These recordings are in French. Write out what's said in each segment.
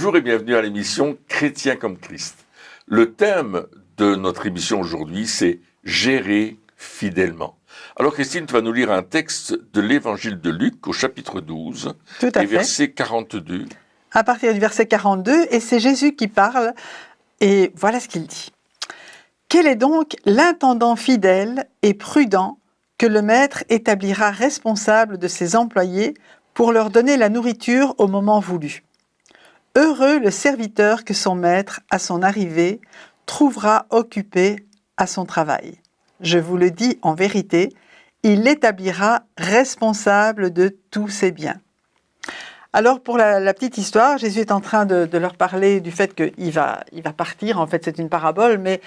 Bonjour et bienvenue à l'émission Chrétien comme Christ. Le thème de notre émission aujourd'hui, c'est « Gérer fidèlement ». Alors Christine, tu vas nous lire un texte de l'évangile de Luc au chapitre 12 et verset 42. À partir du verset 42, et c'est Jésus qui parle, et voilà ce qu'il dit. « Quel est donc l'intendant fidèle et prudent que le maître établira responsable de ses employés pour leur donner la nourriture au moment voulu ? Heureux le serviteur que son maître, à son arrivée, trouvera occupé à son travail. Je vous le dis en vérité, il l'établira responsable de tous ses biens. » Alors pour la petite histoire, Jésus est en train de leur parler du fait qu'il va partir. En fait, c'est une parabole, mais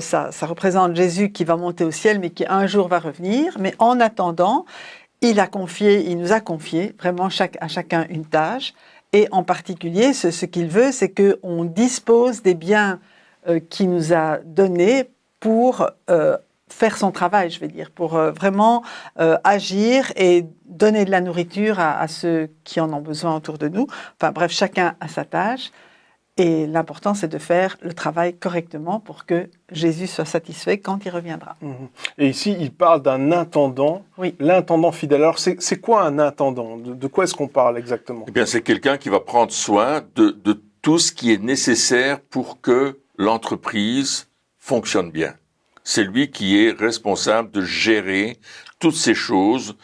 ça représente Jésus qui va monter au ciel, mais qui un jour va revenir. Mais en attendant, il nous a confié vraiment à chacun une tâche. Et en particulier, ce qu'il veut, c'est qu'on dispose des biens qu'il nous a donnés pour faire son travail, je vais dire, pour vraiment agir et donner de la nourriture à ceux qui en ont besoin autour de nous. Enfin bref, chacun a sa tâche. Et l'important, c'est de faire le travail correctement pour que Jésus soit satisfait quand il reviendra. Et ici, il parle d'un intendant, oui. L'intendant fidèle. Alors, c'est quoi un intendant ? De quoi est-ce qu'on parle exactement ? Eh bien, c'est quelqu'un qui va prendre soin de tout ce qui est nécessaire pour que l'entreprise fonctionne bien. C'est lui qui est responsable de gérer toutes ces choses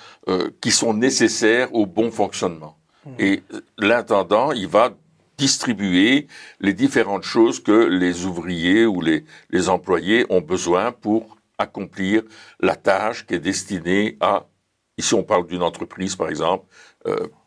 qui sont nécessaires au bon fonctionnement. Et l'intendant, il va distribuer les différentes choses que les ouvriers ou les employés ont besoin pour accomplir la tâche qui est destinée à, ici on parle d'une entreprise par exemple,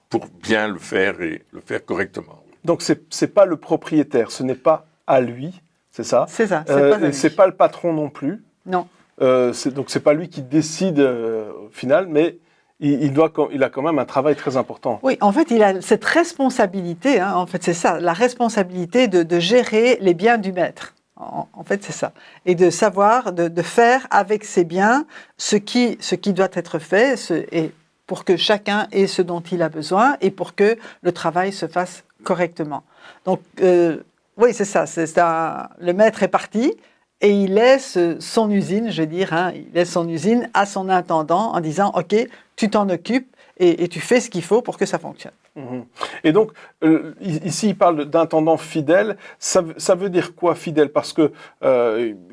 pour bien le faire et le faire correctement. Donc c'est pas le propriétaire, ce n'est pas à lui, c'est ça ? C'est ça, c'est pas à lui. C'est pas le patron non plus. Non. Donc c'est pas lui qui décide au final, mais il a quand même un travail très important. Oui, en fait, il a cette responsabilité, en fait, c'est ça, la responsabilité de gérer les biens du maître. En fait, c'est ça. Et de savoir, de faire avec ses biens ce qui doit être fait, et pour que chacun ait ce dont il a besoin et pour que le travail se fasse correctement. Donc, oui, c'est ça. Le maître est parti. Et il laisse son usine, je veux dire, il laisse son usine à son intendant en disant « Ok, tu t'en occupes et tu fais ce qu'il faut pour que ça fonctionne. » Et donc, ici, il parle d'intendant fidèle. Ça veut dire quoi, fidèle ? Parce que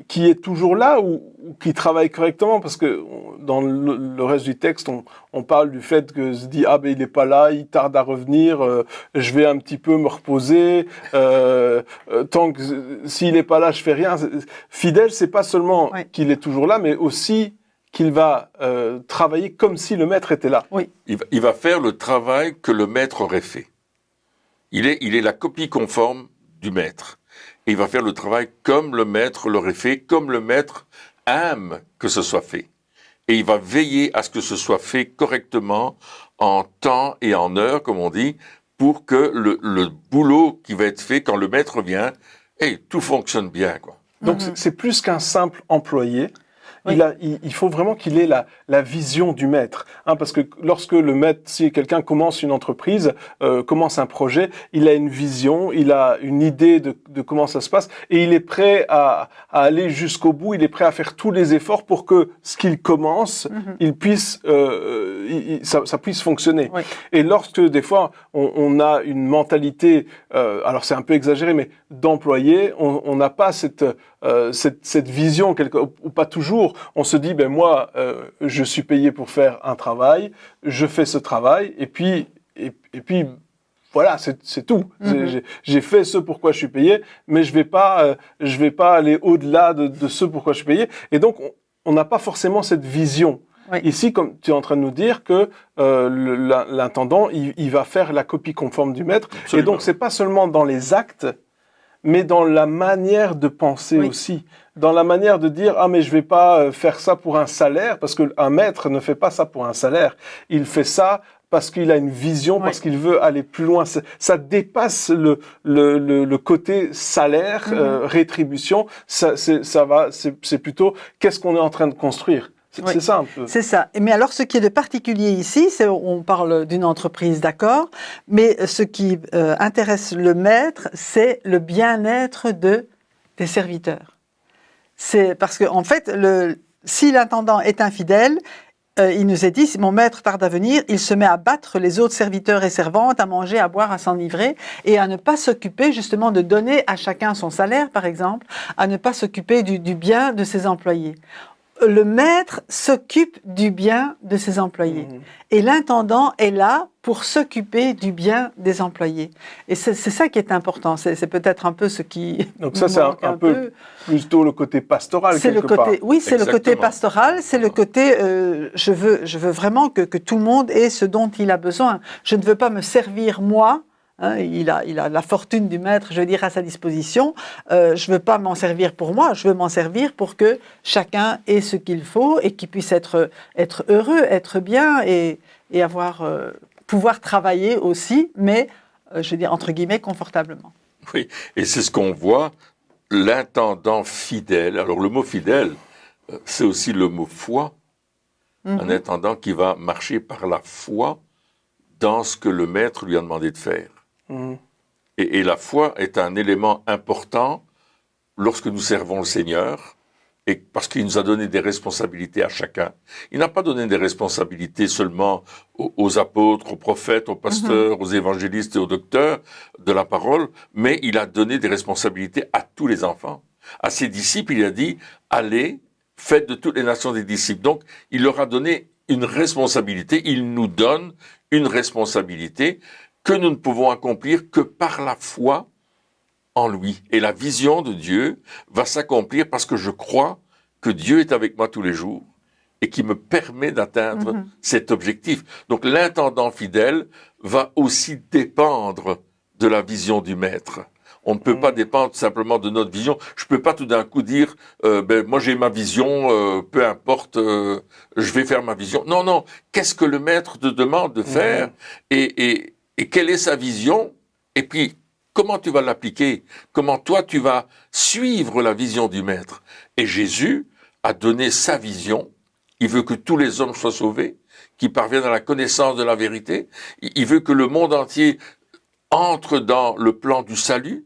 qui est toujours là ou qui travaille correctement ? Parce que dans le reste du texte, on parle du fait que se dit « Ah, ben il n'est pas là, il tarde à revenir, je vais un petit peu me reposer. Tant que s'il n'est pas là, je fais rien. » Fidèle, c'est pas seulement qu'il est toujours là, mais aussi qu'il va travailler comme si le maître était là. Oui. Il va faire le travail que le maître aurait fait. Il est la copie conforme du maître. Et il va faire le travail comme le maître l'aurait fait, comme le maître aime que ce soit fait. Et il va veiller à ce que ce soit fait correctement, en temps et en heure, comme on dit, pour que le boulot qui va être fait quand le maître vient, tout fonctionne bien, quoi. Donc c'est plus qu'un simple employé. Oui. Il faut vraiment qu'il ait la vision du maître, parce que lorsque le maître, si quelqu'un commence une entreprise, commence un projet, il a une vision, il a une idée de comment ça se passe, et il est prêt à aller jusqu'au bout, il est prêt à faire tous les efforts pour que ce qu'il commence, il puisse, ça puisse fonctionner. Oui. Et lorsque des fois on a une mentalité, alors c'est un peu exagéré, mais d'employé, on n'a pas cette vision, ou pas toujours. On se dit, moi, je suis payé pour faire un travail, je fais ce travail, et puis voilà, c'est tout. J'ai fait ce pourquoi je suis payé, mais je vais pas aller au-delà de ce pourquoi je suis payé. Et donc, on n'a pas forcément cette vision. Oui. Ici, comme tu es en train de nous dire que l'intendant, il va faire la copie conforme du maître. Absolument. Et donc, c'est pas seulement dans les actes, mais dans la manière de penser aussi, dans la manière de dire « Ah, mais je vais pas faire ça pour un salaire », parce qu'un maître ne fait pas ça pour un salaire, il fait ça parce qu'il a une vision, parce qu'il veut aller plus loin. Ça dépasse le côté salaire, rétribution, c'est plutôt qu'est-ce qu'on est en train de construire. C'est ça un peu. C'est ça. Mais alors, ce qui est de particulier ici, on parle d'une entreprise, d'accord, mais ce qui intéresse le maître, c'est le bien-être des serviteurs. C'est parce que, en fait, si l'intendant est infidèle, il nous est dit, si mon maître tarde à venir, il se met à battre les autres serviteurs et servantes, à manger, à boire, à s'enivrer, et à ne pas s'occuper justement de donner à chacun son salaire, par exemple, à ne pas s'occuper du bien de ses employés. Le maître s'occupe du bien de ses employés. Et l'intendant est là pour s'occuper du bien des employés. Et c'est ça qui est important. C'est peut-être un peu ce qui Donc ça, c'est un peu plutôt le côté pastoral, quelque part. Oui, c'est le côté pastoral. C'est le côté, je veux vraiment que tout le monde ait ce dont il a besoin. Je ne veux pas me servir, moi. Hein, il a la fortune du maître, je veux dire, à sa disposition. Je ne veux pas m'en servir pour moi, je veux m'en servir pour que chacun ait ce qu'il faut et qu'il puisse être heureux, être bien et pouvoir travailler aussi, mais, je veux dire, entre guillemets, confortablement. Oui, et c'est ce qu'on voit, l'intendant fidèle. Alors le mot fidèle, c'est aussi le mot foi. Un intendant qui va marcher par la foi dans ce que le maître lui a demandé de faire. Et la foi est un élément important lorsque nous servons le Seigneur, et parce qu'il nous a donné des responsabilités à chacun. Il n'a pas donné des responsabilités seulement aux apôtres, aux prophètes, aux pasteurs, aux évangélistes et aux docteurs de la parole, mais il a donné des responsabilités à tous les enfants. À ses disciples, il a dit « Allez, faites de toutes les nations des disciples ». Donc, il leur a donné une responsabilité, il nous donne une responsabilité que nous ne pouvons accomplir que par la foi en lui. Et la vision de Dieu va s'accomplir parce que je crois que Dieu est avec moi tous les jours et qui me permet d'atteindre cet objectif. Donc l'intendant fidèle va aussi dépendre de la vision du maître. On ne peut pas dépendre simplement de notre vision. Je peux pas tout d'un coup dire moi j'ai ma vision, peu importe, je vais faire ma vision. Non, non. Qu'est-ce que le maître te demande de faire et quelle est sa vision? Et puis, comment tu vas l'appliquer? Comment toi, tu vas suivre la vision du Maître? Et Jésus a donné sa vision. Il veut que tous les hommes soient sauvés, qu'ils parviennent à la connaissance de la vérité. Il veut que le monde entier entre dans le plan du salut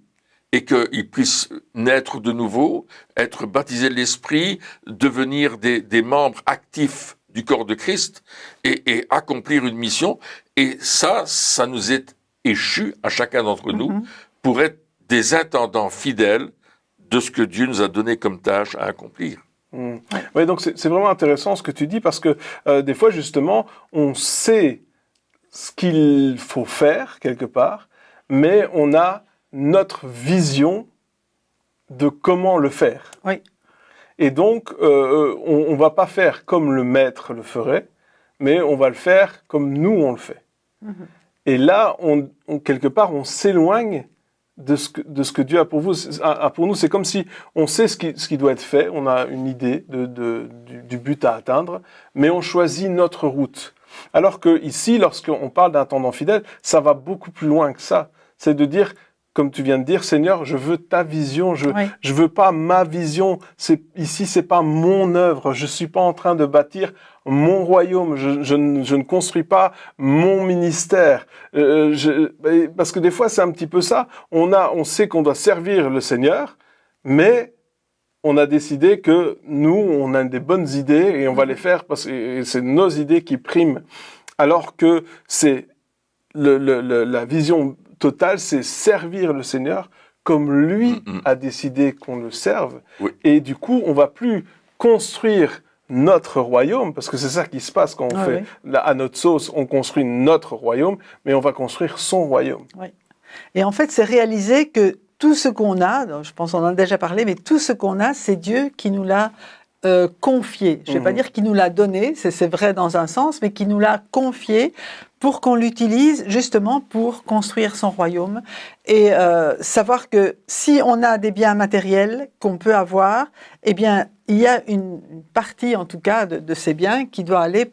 et qu'ils puissent naître de nouveau, être baptisés de l'Esprit, devenir des membres actifs du corps de Christ et accomplir une mission. Et ça nous est échu à chacun d'entre nous pour être des intendants fidèles de ce que Dieu nous a donné comme tâche à accomplir. Oui, donc c'est vraiment intéressant ce que tu dis parce que des fois, justement, on sait ce qu'il faut faire quelque part, mais on a notre vision de comment le faire. Oui. Et donc, on va pas faire comme le maître le ferait, mais on va le faire comme nous on le fait. Et là, quelque part, on s'éloigne de ce que Dieu a pour nous. C'est comme si on sait ce qui doit être fait, on a une idée du but à atteindre, mais on choisit notre route. Alors que ici, lorsqu'on parle d'intendant fidèle, ça va beaucoup plus loin que ça. C'est de dire, comme tu viens de dire, Seigneur, je veux ta vision, je veux pas ma vision. Ici, c'est pas mon œuvre. Je suis pas en train de bâtir mon royaume. Je ne construis pas mon ministère. Parce que des fois, c'est un petit peu ça. On sait qu'on doit servir le Seigneur, mais on a décidé que nous, on a des bonnes idées et on va les faire parce que c'est nos idées qui priment. Alors que c'est la vision totale, c'est servir le Seigneur comme lui a décidé qu'on le serve. Oui. Et du coup, on va plus construire notre royaume, parce que c'est ça qui se passe quand on fait à notre sauce, on construit notre royaume, mais on va construire son royaume. Oui. Et en fait, c'est réaliser que tout ce qu'on a, je pense qu'on en a déjà parlé, mais tout ce qu'on a, c'est Dieu qui nous l'a confié. Je ne vais pas dire qu'il nous l'a donné, c'est vrai dans un sens, mais qui nous l'a confié pour qu'on l'utilise justement pour construire son royaume et savoir que si on a des biens matériels qu'on peut avoir, eh bien, il y a une partie en tout cas de ces biens qui doit aller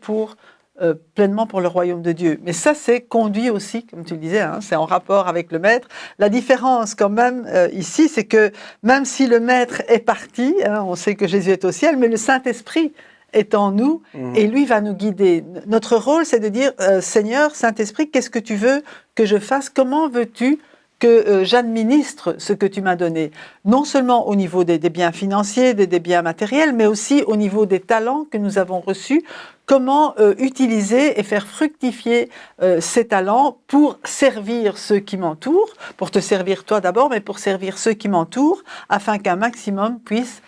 pleinement pour le royaume de Dieu. Mais ça, c'est conduit aussi, comme tu le disais, c'est en rapport avec le maître. La différence quand même ici, c'est que même si le maître est parti, on sait que Jésus est au ciel, mais le Saint-Esprit est en nous et lui va nous guider. Notre rôle, c'est de dire Seigneur, Saint-Esprit, qu'est-ce que tu veux que je fasse? Comment veux-tu que j'administre ce que tu m'as donné? Non seulement au niveau des biens financiers, des biens matériels, mais aussi au niveau des talents que nous avons reçus. Comment utiliser et faire fructifier ces talents pour servir ceux qui m'entourent, pour te servir toi d'abord, mais pour servir ceux qui m'entourent, afin qu'un maximum puisse,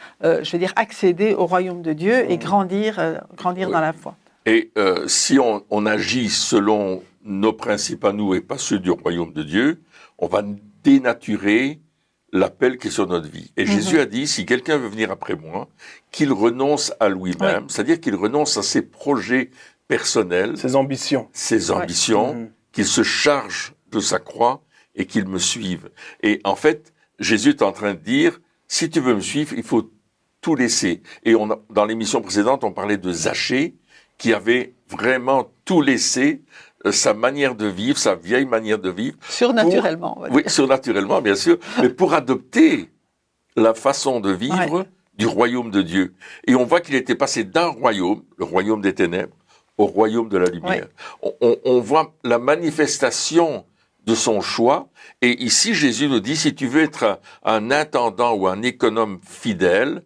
accéder au royaume de Dieu et grandir dans la foi. Et si on agit selon nos principes à nous et pas ceux du royaume de Dieu, on va dénaturer l'appel qui est sur notre vie. Et Jésus a dit, si quelqu'un veut venir après moi, qu'il renonce à lui-même, c'est-à-dire qu'il renonce à ses projets personnels, ses ambitions, qu'il se charge de sa croix et qu'il me suive. Et en fait, Jésus est en train de dire, si tu veux me suivre, il faut tout laisser. Et dans l'émission précédente, on parlait de Zachée, qui avait vraiment tout laissé, sa manière de vivre, sa vieille manière de vivre. Surnaturellement. Oui, surnaturellement, bien sûr, mais pour adopter la façon de vivre du royaume de Dieu. Et on voit qu'il était passé d'un royaume, le royaume des ténèbres, au royaume de la lumière. On voit la manifestation de son choix. Et ici, Jésus nous dit, si tu veux être un intendant ou un économe fidèle,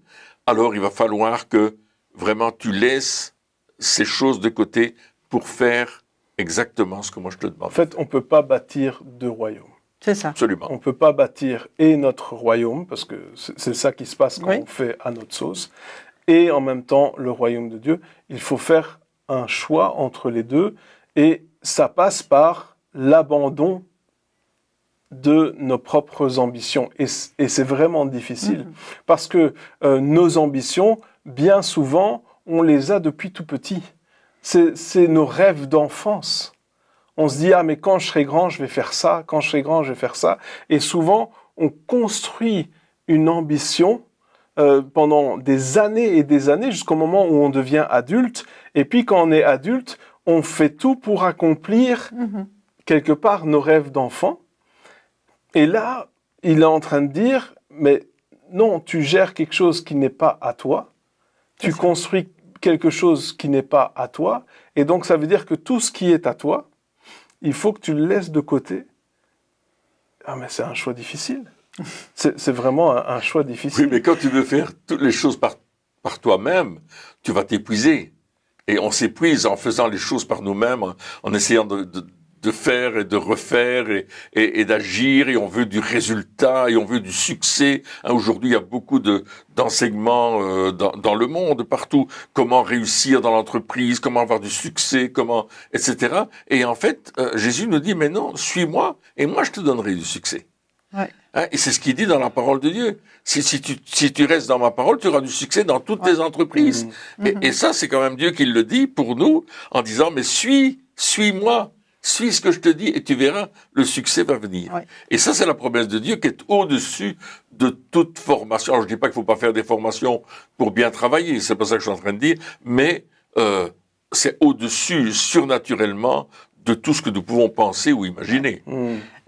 alors il va falloir que vraiment tu laisses ces choses de côté pour faire exactement ce que moi je te demande. En fait, on ne peut pas bâtir deux royaumes. C'est ça. Absolument. On ne peut pas bâtir et notre royaume, parce que c'est ça qui se passe quand on fait à notre sauce, et en même temps le royaume de Dieu. Il faut faire un choix entre les deux, et ça passe par l'abandon de nos propres ambitions. Et c'est vraiment difficile, parce que nos ambitions, bien souvent, on les a depuis tout petit. C'est nos rêves d'enfance. On se dit, ah mais quand je serai grand, je vais faire ça, quand je serai grand, je vais faire ça. Et souvent, on construit une ambition pendant des années et des années, jusqu'au moment où on devient adulte. Et puis quand on est adulte, on fait tout pour accomplir quelque part nos rêves d'enfant. Et là, il est en train de dire, mais non, tu gères quelque chose qui n'est pas à toi. Tu construis quelque chose qui n'est pas à toi, et donc ça veut dire que tout ce qui est à toi, il faut que tu le laisses de côté. Ah mais c'est un choix difficile. C'est vraiment un choix difficile. Oui, mais quand tu veux faire toutes les choses par toi-même, tu vas t'épuiser. Et on s'épuise en faisant les choses par nous-mêmes, en essayant de faire et de refaire et d'agir, et on veut du résultat et on veut du succès. Aujourd'hui, il y a beaucoup d'enseignements dans le monde, partout. Comment réussir dans l'entreprise, comment avoir du succès, etc. Et en fait, Jésus nous dit, mais non, suis-moi et moi je te donnerai du succès. Ouais. Hein, et c'est ce qu'il dit dans la parole de Dieu. Si tu restes dans ma parole, tu auras du succès dans toutes tes entreprises. Et ça, c'est quand même Dieu qui le dit pour nous, en disant, mais suis-moi. Suis ce que je te dis et tu verras, le succès va venir. Ouais. Et ça, c'est la promesse de Dieu qui est au-dessus de toute formation. Alors, je dis pas qu'il faut pas faire des formations pour bien travailler, c'est pas ça que je suis en train de dire, mais c'est au-dessus, surnaturellement, de tout ce que nous pouvons penser ou imaginer.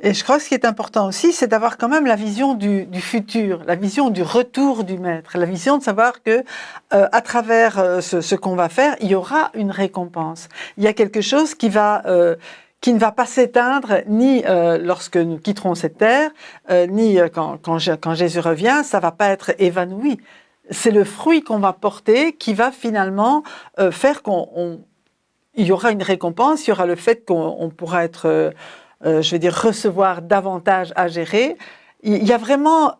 Et je crois que ce qui est important aussi, c'est d'avoir quand même la vision du futur, la vision du retour du maître, la vision de savoir que à travers ce qu'on va faire, il y aura une récompense. Il y a quelque chose qui ne va pas s'éteindre ni lorsque nous quitterons cette terre, ni quand Jésus revient, ça va pas être évanoui. C'est le fruit qu'on va porter qui va finalement faire il y aura une récompense, il y aura le fait qu'on pourra être, recevoir davantage à gérer. Il y a vraiment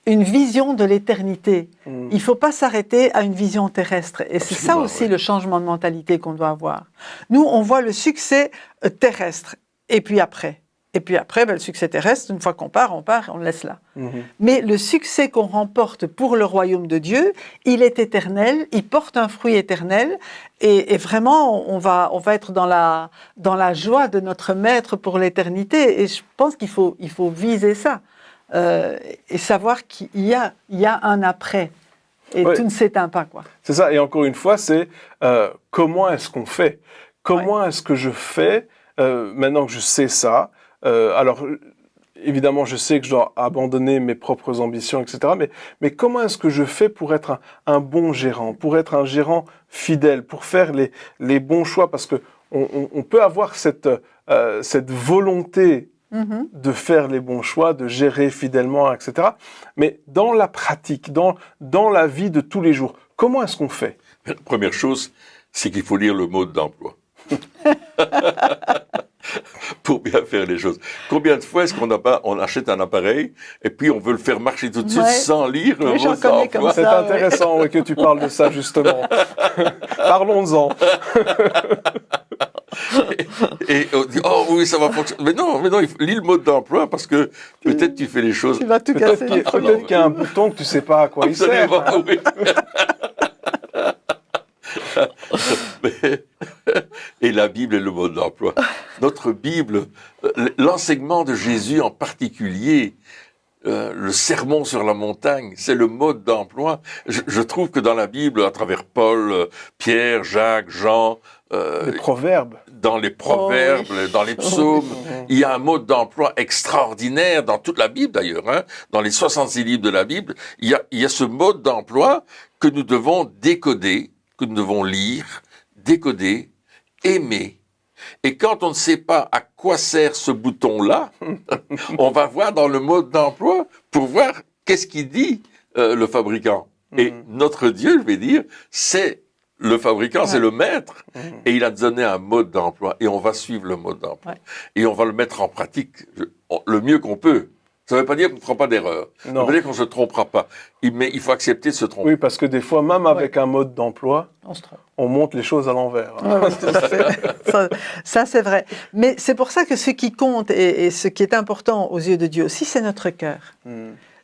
une vision de l'éternité. Il ne faut pas s'arrêter à une vision terrestre. Et c'est ça aussi le changement de mentalité qu'on doit avoir. Nous, on voit le succès terrestre. Et puis après, le succès terrestre, une fois qu'on part, on le laisse là. Mais le succès qu'on remporte pour le royaume de Dieu, il est éternel, il porte un fruit éternel, et vraiment, on va être dans la joie de notre maître pour l'éternité. Et je pense qu'il faut viser ça, et savoir qu'il y a un après, et tout ne s'éteint pas, quoi. C'est ça, et encore une fois, c'est comment est-ce qu'on fait ? Comment est-ce que je fais, maintenant que je sais ça ? Alors, évidemment, je sais que je dois abandonner mes propres ambitions, etc. Mais comment est-ce que je fais pour être un bon gérant, pour être un gérant fidèle, pour faire les bons choix? Parce que on peut avoir cette volonté de faire les bons choix, de gérer fidèlement, etc. Mais dans la pratique, dans la vie de tous les jours, comment est-ce qu'on fait? La première chose, c'est qu'il faut lire le mode d'emploi. Pour bien faire les choses. Combien de fois est-ce on achète un appareil et puis on veut le faire marcher tout de suite sans lire le mode d'emploi? C'est intéressant que tu parles de ça, justement. Parlons-en. Et on dit, oh oui, ça va fonctionner. Mais non, lis le mode d'emploi parce que peut-être tu fais les choses. Tu vas tout casser. Peut-être qu'il y a un bouton que tu sais pas à quoi il sert. Oui. Et la Bible est le mode d'emploi. Notre Bible, l'enseignement de Jésus en particulier, le sermon sur la montagne, c'est le mode d'emploi. Je trouve que dans la Bible, à travers Paul, Pierre, Jacques, Jean, les proverbes. Dans les proverbes, dans les psaumes, il y a un mode d'emploi extraordinaire dans toute la Bible d'ailleurs. Dans les 66 livres de la Bible, il y a ce mode d'emploi que nous devons décoder, que nous devons lire, décoder, aimer. Et quand on ne sait pas à quoi sert ce bouton-là, on va voir dans le mode d'emploi pour voir qu'est-ce qu'il dit le fabricant. Et notre Dieu, je vais dire, c'est le fabricant, c'est le maître. Et il a donné un mode d'emploi. Et on va suivre le mode d'emploi. Et on va le mettre en pratique le mieux qu'on peut. Ça ne veut pas dire qu'on ne fera pas d'erreur. Ça veut dire qu'on ne se trompera pas. Mais il faut accepter de se tromper. Oui, parce que des fois, même avec un mode d'emploi, on monte les choses à l'envers. Ça, c'est vrai. Mais c'est pour ça que ce qui compte et ce qui est important aux yeux de Dieu aussi, c'est notre cœur.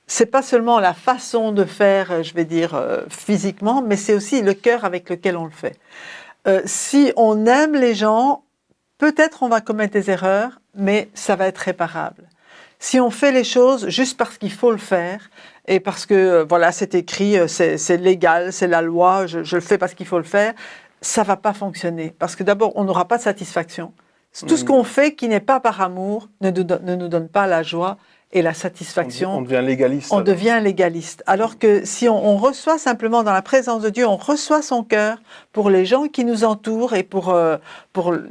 C'est pas seulement la façon de faire, je vais dire, physiquement, mais c'est aussi le cœur avec lequel on le fait. Si on aime les gens, peut-être on va commettre des erreurs, mais ça va être réparable. Si on fait les choses juste parce qu'il faut le faire, et parce que, voilà, c'est écrit, c'est légal, c'est la loi, je le fais parce qu'il faut le faire, ça va pas fonctionner. Parce que d'abord, on n'aura pas de satisfaction. Tout ce qu'on fait qui n'est pas par amour ne nous donne pas la joie et la satisfaction. On devient légaliste. On devient légaliste. Alors que si on reçoit simplement dans la présence de Dieu, on reçoit son cœur pour les gens qui nous entourent et pour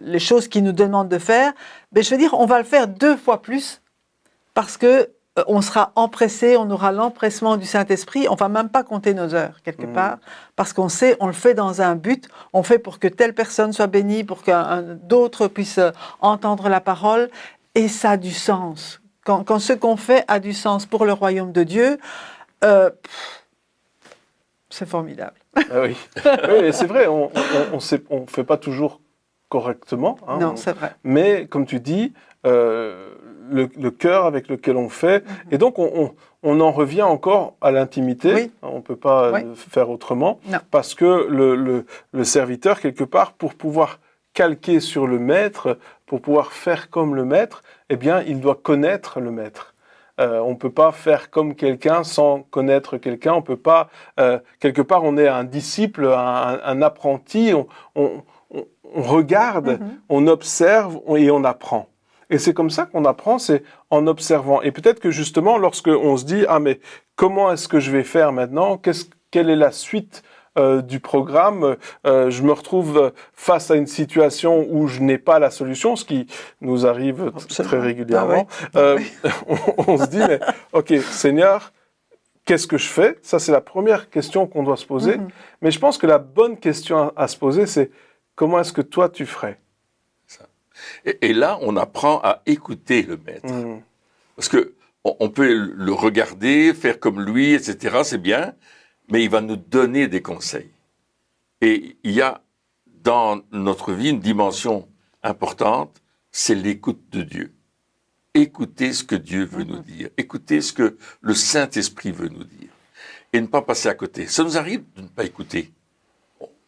les choses qu'il nous demande de faire, ben, je veux dire, on va le faire 2 fois plus parce que on sera empressé, on aura l'empressement du Saint-Esprit, on va même pas compter nos heures quelque part, parce qu'on sait, on le fait dans un but, on fait pour que telle personne soit bénie, pour que d'autres puissent entendre la parole, et ça a du sens. Quand ce qu'on fait a du sens pour le royaume de Dieu, c'est formidable. Ah oui, oui, c'est vrai, on fait pas toujours correctement. Hein, non, c'est vrai. Mais comme tu dis, le cœur avec lequel on fait, et donc on en revient encore à l'intimité. Oui. On peut pas faire autrement, parce que le serviteur quelque part, pour pouvoir calquer sur le maître, pour pouvoir faire comme le maître, eh bien, il doit connaître le maître. On peut pas faire comme quelqu'un sans connaître quelqu'un. On peut pas, quelque part, on est un disciple, un apprenti. On regarde, on observe et on apprend. Et c'est comme ça qu'on apprend, c'est en observant. Et peut-être que justement, lorsque on se dit, ah mais comment est-ce que je vais faire maintenant? Quelle est la suite du programme, je me retrouve face à une situation où je n'ai pas la solution, ce qui nous arrive très régulièrement. On se dit, mais ok, Seigneur, qu'est-ce que je fais? Ça, c'est la première question qu'on doit se poser. Mais je pense que la bonne question à se poser, c'est comment est-ce que toi, tu ferais? Et là, on apprend à écouter le maître. Parce que on peut le regarder, faire comme lui, etc., c'est bien, mais il va nous donner des conseils. Et il y a dans notre vie une dimension importante, c'est l'écoute de Dieu. Écouter ce que Dieu veut nous dire. Écouter ce que le Saint-Esprit veut nous dire. Et ne pas passer à côté. Ça nous arrive de ne pas écouter.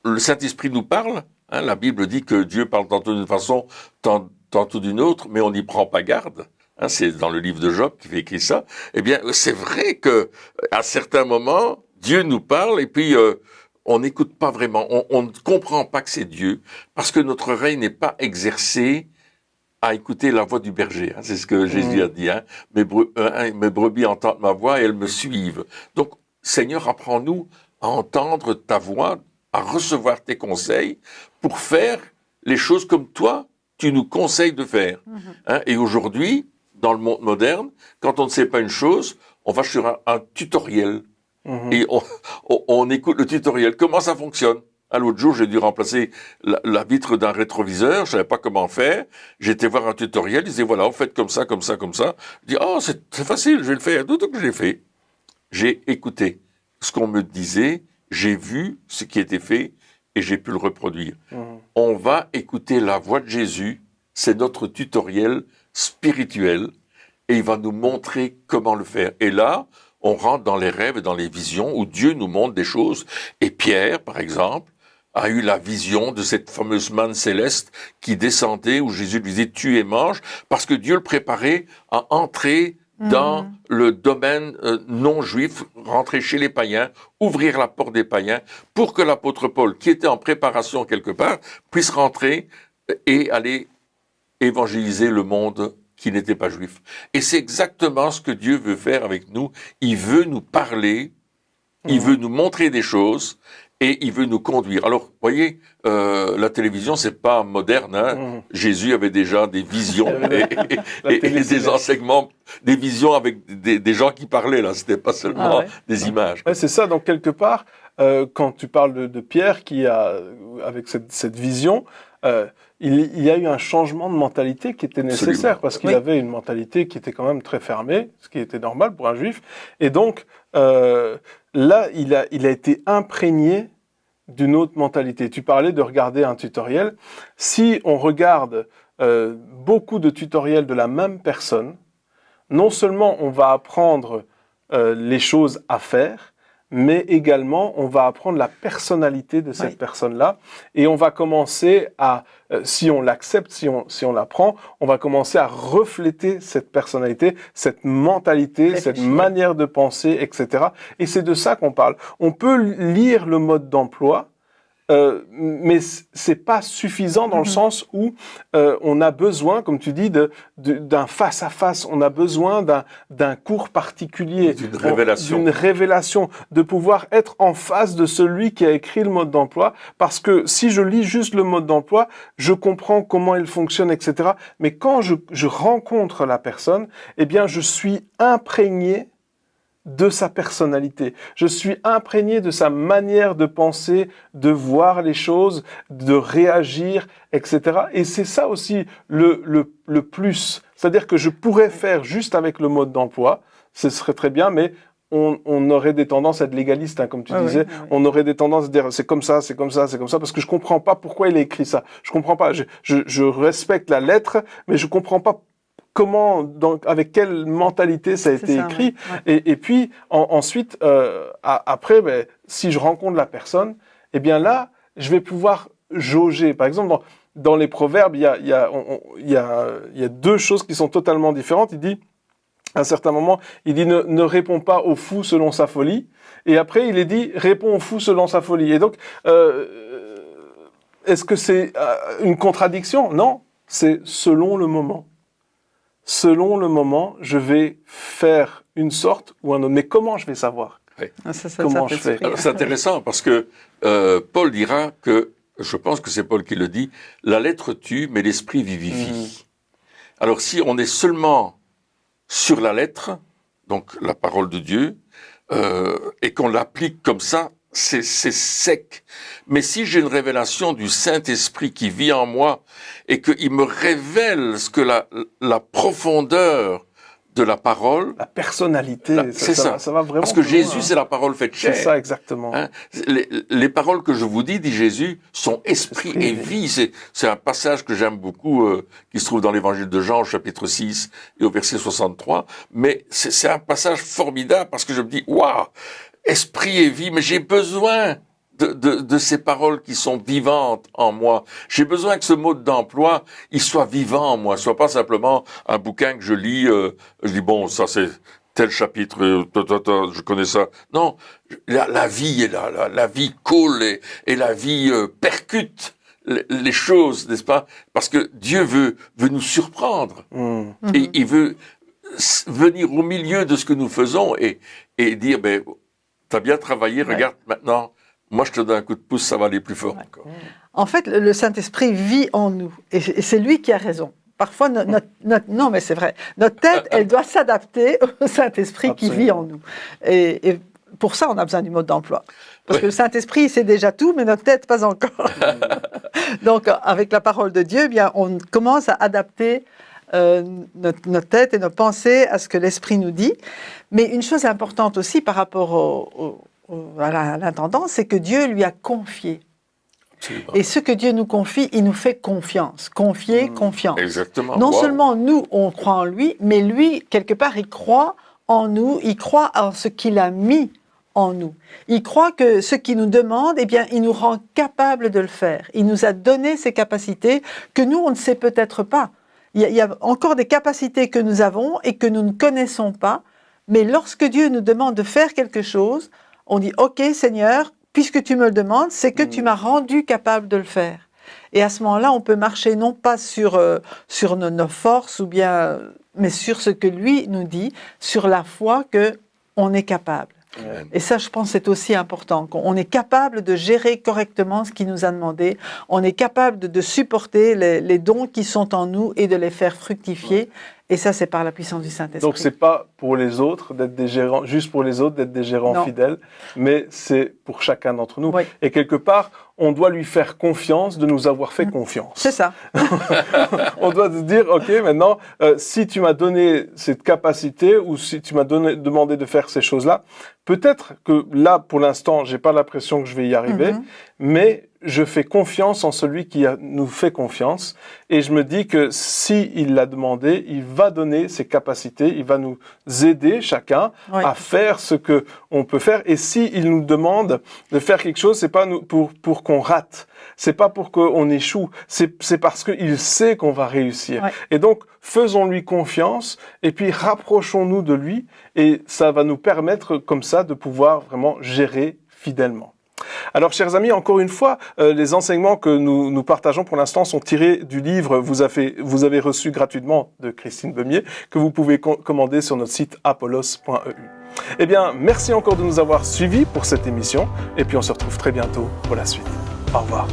Le Saint-Esprit nous parle. Hein, la Bible dit que Dieu parle tantôt d'une façon, tantôt d'une autre, mais on n'y prend pas garde. Hein, c'est dans le livre de Job qui fait écrire ça. Eh bien, c'est vrai que à certains moments, Dieu nous parle et puis on n'écoute pas vraiment. On ne comprend pas que c'est Dieu parce que notre oreille n'est pas exercée à écouter la voix du berger. C'est ce que Jésus a dit. Mes brebis entendent ma voix et elles me suivent. Donc, Seigneur, apprends-nous à entendre ta voix, à recevoir tes conseils pour faire les choses comme toi, tu nous conseilles de faire. Et aujourd'hui, dans le monde moderne, quand on ne sait pas une chose, on va sur un tutoriel et on écoute le tutoriel. Comment ça fonctionne? L'autre jour, j'ai dû remplacer la vitre d'un rétroviseur, je savais pas comment faire. J'ai été voir un tutoriel, il disait voilà, vous faites comme ça, comme ça, comme ça. Je dis c'est facile, je vais le faire. Tout ce que j'ai fait, j'ai écouté ce qu'on me disait, j'ai vu ce qui était fait et j'ai pu le reproduire. On va écouter la voix de Jésus, c'est notre tutoriel spirituel et il va nous montrer comment le faire. Et là, on rentre dans les rêves et dans les visions où Dieu nous montre des choses. Et Pierre, par exemple, a eu la vision de cette fameuse manne céleste qui descendait où Jésus lui disait « tue et mange » parce que Dieu le préparait à entrer dans le domaine non juif, rentrer chez les païens, ouvrir la porte des païens pour que l'apôtre Paul, qui était en préparation quelque part, puisse rentrer et aller évangéliser le monde qui n'était pas juif. Et c'est exactement ce que Dieu veut faire avec nous. Il veut nous parler, il veut nous montrer des choses et il veut nous conduire. Alors, vous voyez, la télévision, c'est pas moderne. Jésus avait déjà des visions et des enseignements, des visions avec des gens qui parlaient, là. C'était pas seulement des images. Ouais, c'est ça. Donc, quelque part, quand tu parles de Pierre qui a, avec cette vision, il y a eu un changement de mentalité qui était nécessaire. Absolument. Parce qu'il avait une mentalité qui était quand même très fermée, ce qui était normal pour un juif. Et donc, là, il a été imprégné d'une autre mentalité. Tu parlais de regarder un tutoriel. Si on regarde beaucoup de tutoriels de la même personne, non seulement on va apprendre les choses à faire, mais également on va apprendre la personnalité de cette personne-là et on va commencer à, si on l'accepte, si on l'apprend, on va commencer à refléter cette personnalité, cette mentalité, cette manière de penser, etc. Et c'est de ça qu'on parle. On peut lire le mode d'emploi, mais c'est pas suffisant dans le sens où on a besoin, comme tu dis, d'un face à face. On a besoin d'un cours particulier, d'une révélation, de pouvoir être en face de celui qui a écrit le mode d'emploi. Parce que si je lis juste le mode d'emploi, je comprends comment il fonctionne, etc. Mais quand je rencontre la personne, eh bien, je suis imprégné de sa personnalité. Je suis imprégné de sa manière de penser, de voir les choses, de réagir, etc. Et c'est ça aussi le plus. C'est-à-dire que je pourrais faire juste avec le mode d'emploi, ce serait très bien, mais on aurait des tendances à être légaliste, comme tu disais. On aurait des tendances à dire c'est comme ça, c'est comme ça, c'est comme ça, parce que je comprends pas pourquoi il a écrit ça. Je comprends pas. Je respecte la lettre, mais je comprends pas comment, donc, avec quelle mentalité ça a été écrit. Et puis, ensuite, après, si je rencontre la personne, eh bien là, je vais pouvoir jauger. Par exemple, dans les proverbes, il y a deux choses qui sont totalement différentes. Il dit, à un certain moment, il dit ne réponds pas au fou selon sa folie. Et après, il est dit réponds au fou selon sa folie. Et donc, est-ce que c'est une contradiction? Non, c'est selon le moment. Selon le moment, je vais faire une sorte ou un autre. Mais comment je vais savoir? Comment je fais? C'est intéressant parce que Paul dira que, je pense que c'est Paul qui le dit, la lettre tue, mais l'esprit vivifie. Alors si on est seulement sur la lettre, donc la parole de Dieu, et qu'on l'applique comme ça, c'est sec. Mais si j'ai une révélation du Saint-Esprit qui vit en moi et qu'il me révèle ce que la profondeur de la parole, la personnalité, ça va vraiment. Parce que Jésus, c'est la parole faite chair. C'est ça exactement. Les paroles que je vous dis, dit Jésus, sont esprit et vie. C'est un passage que j'aime beaucoup, qui se trouve dans l'Évangile de Jean, au chapitre 6 et au verset 63. Mais c'est un passage formidable parce que je me dis, waouh, esprit et vie, mais j'ai besoin de ces paroles qui sont vivantes en moi. J'ai besoin que ce mode d'emploi, il soit vivant en moi, soit pas simplement un bouquin que je lis, je dis bon, ça c'est tel chapitre, je connais ça. Non, la vie est là, la vie coule et la vie percute les choses, n'est-ce pas? Parce que Dieu veut nous surprendre. Et il veut venir au milieu de ce que nous faisons et dire, ben, t'as bien travaillé, regarde maintenant, moi je te donne un coup de pouce, ça va aller plus fort encore. En fait, le Saint-Esprit vit en nous et c'est lui qui a raison. Parfois, non, mais c'est vrai. Notre tête, elle doit s'adapter au Saint-Esprit qui vit en nous. Et pour ça, on a besoin du mode d'emploi. Parce que le Saint-Esprit, il sait déjà tout, mais notre tête, pas encore. Donc, avec la parole de Dieu, eh bien, on commence à adapter notre tête et nos pensées à ce que l'Esprit nous dit. Mais une chose importante aussi par rapport à l'intendant, c'est que Dieu lui a confié. Absolument. Et ce que Dieu nous confie, il nous fait confiance. Confier, confiance. Exactement. Non seulement nous, on croit en lui, mais lui, quelque part, il croit en nous, il croit en ce qu'il a mis en nous. Il croit que ce qu'il nous demande, eh bien, il nous rend capable de le faire. Il nous a donné ces capacités que nous, on ne sait peut-être pas. Il y a encore des capacités que nous avons et que nous ne connaissons pas, mais lorsque Dieu nous demande de faire quelque chose, on dit « Ok, Seigneur, puisque tu me le demandes, c'est que tu m'as rendu capable de le faire. » Et à ce moment-là, on peut marcher non pas sur nos forces, mais sur ce que lui nous dit, sur la foi qu'on est capable. Et ça, je pense, c'est aussi important. Qu'on est capable de gérer correctement ce qu'il nous a demandé. On est capable de supporter les dons qui sont en nous et de les faire fructifier. Et ça, c'est par la puissance du Saint-Esprit. Donc, c'est pas pour les autres d'être des gérants, juste pour les autres d'être des gérants fidèles, mais c'est pour chacun d'entre nous. Oui. Et quelque part, on doit lui faire confiance de nous avoir fait confiance. C'est ça. On doit se dire, ok, maintenant, si tu m'as donné cette capacité ou si tu m'as demandé de faire ces choses-là, peut-être que là, pour l'instant, j'ai pas l'impression que je vais y arriver, mais je fais confiance en celui qui nous fait confiance et je me dis que si il l'a demandé, il va donner ses capacités, il va nous aider chacun à faire ce que on peut faire. Et si il nous demande de faire quelque chose, c'est pas pour qu'on rate, c'est pas pour qu'on échoue, c'est parce qu'il sait qu'on va réussir. Et donc faisons-lui confiance et puis rapprochons-nous de lui et ça va nous permettre comme ça de pouvoir vraiment gérer fidèlement. Alors, chers amis, encore une fois, les enseignements que nous partageons pour l'instant sont tirés du livre vous avez reçu gratuitement de Christine Beumier, que vous pouvez commander sur notre site apollos.eu. Eh bien, merci encore de nous avoir suivis pour cette émission, et puis on se retrouve très bientôt pour la suite. Au revoir.